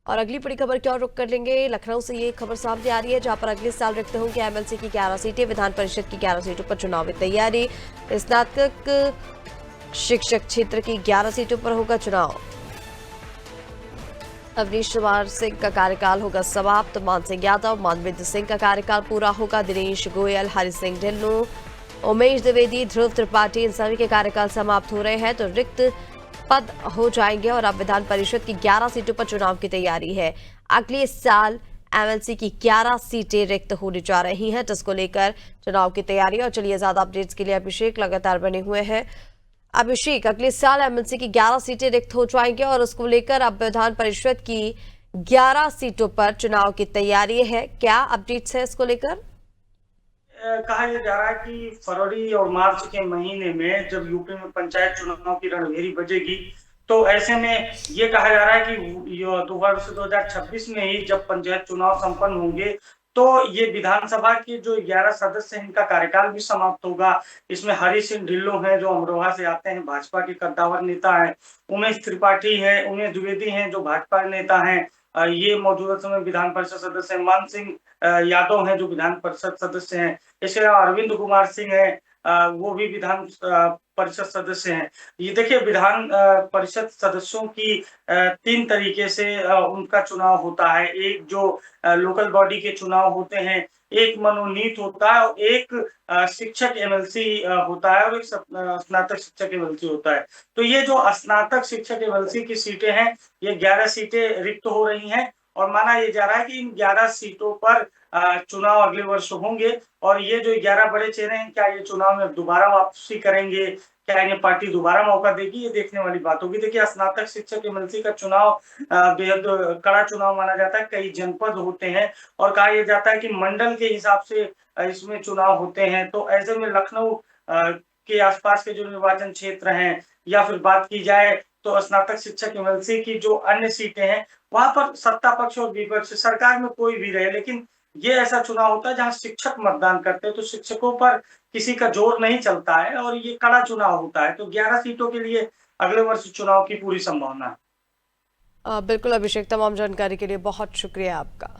और अगली बड़ी खबर की ओर रुख कर लेंगे। लखनऊ से ये खबर सामने आ रही है, जहां पर अगले साल रिक्त होंगे एमएलसी की 11 सीटें। विधान परिषद की 11 सीटों पर चुनावी तैयारी। स्नातक शिक्षक क्षेत्र की 11 सीटों पर होगा चुनाव। अवनीश कुमार सिंह का कार्यकाल होगा समाप्त। मान सिंह यादव, मानवेंद्र सिंह का कार्यकाल पूरा होगा। दिनेश गोयल, हरि सिंह ढिल्लों, उमेश द्विवेदी, ध्रुव त्रिपाठी, इन सभी के कार्यकाल समाप्त हो रहे हैं, तो रिक्त पद हो जाएंगे और अब विधान परिषद की 11 सीटों पर चुनाव की तैयारी है। अगले साल एमएलसी की 11 सीटें रिक्त होने जा रही हैं, जिसको लेकर चुनाव की तैयारी। और चलिए ज्यादा अपडेट्स के लिए अभिषेक लगातार बने हुए हैं। अभिषेक, अगले साल एमएलसी की 11 सीटें रिक्त हो जाएंगी और उसको लेकर अब विधान परिषद की 11 सीटों पर चुनाव की तैयारी है। क्या अपडेट्स है इसको लेकर? कहा यह जा रहा है कि फरवरी और मार्च के महीने में जब यूपी में पंचायत चुनाव की रणभेरी बजेगी, तो ऐसे में ये कहा जा रहा है कि वर्ष 2026 में ही जब पंचायत चुनाव संपन्न होंगे, तो ये विधानसभा के जो 11 सदस्य हैं, इनका कार्यकाल भी समाप्त होगा। इसमें हरि सिंह ढिल्लों हैं, जो अमरोहा से आते हैं, भाजपा के कद्दावर नेता हैं। उमेश त्रिपाठी है, उमेश द्विवेदी हैं, जो भाजपा नेता हैं। ये मौजूदा समय विधान परिषद सदस्य हैं। मान सिंह यादव हैं, जो विधान परिषद सदस्य हैं। इसके अलावा अरविंद कुमार सिंह है, वो भी विधान परिषद सदस्य हैं। ये देखिए, विधान परिषद सदस्यों की 3 तरीके से उनका चुनाव होता है। एक जो लोकल बॉडी के चुनाव होते हैं, एक मनोनीत होता है और एक शिक्षक एमएलसी होता है और एक स्नातक शिक्षक एमएलसी होता है। तो ये जो स्नातक शिक्षक एमएलसी की सीटें हैं, ये 11 सीटें रिक्त हो रही हैं और माना ये जा रहा है कि इन 11 सीटों पर चुनाव अगले वर्ष होंगे। और ये जो 11 बड़े चेहरे हैं, क्या ये चुनाव में दोबारा वापसी करेंगे, क्या इन्हें पार्टी दोबारा मौका देगी, ये देखने वाली बात होगी। देखिए, स्नातक शिक्षक एमएलसी का चुनाव बेहद कड़ा चुनाव माना जाता है। कई जनपद होते हैं और कहा यह जाता है कि मंडल के हिसाब से इसमें चुनाव होते हैं। तो ऐसे में लखनऊ के आसपास के जो निर्वाचन क्षेत्र हैं, या फिर बात की जाए तो स्नातक शिक्षक एमएलसी की जो अन्य सीटें हैं, वहां पर सत्ता पक्ष और विपक्ष, सरकार में कोई भी रहे, लेकिन ये ऐसा चुनाव होता है जहां शिक्षक मतदान करते हैं, तो शिक्षकों पर किसी का जोर नहीं चलता है और ये कड़ा चुनाव होता है। तो 11 सीटों के लिए अगले वर्ष चुनाव की पूरी संभावना है। बिल्कुल अभिषेक, तमाम जानकारी के लिए बहुत शुक्रिया आपका।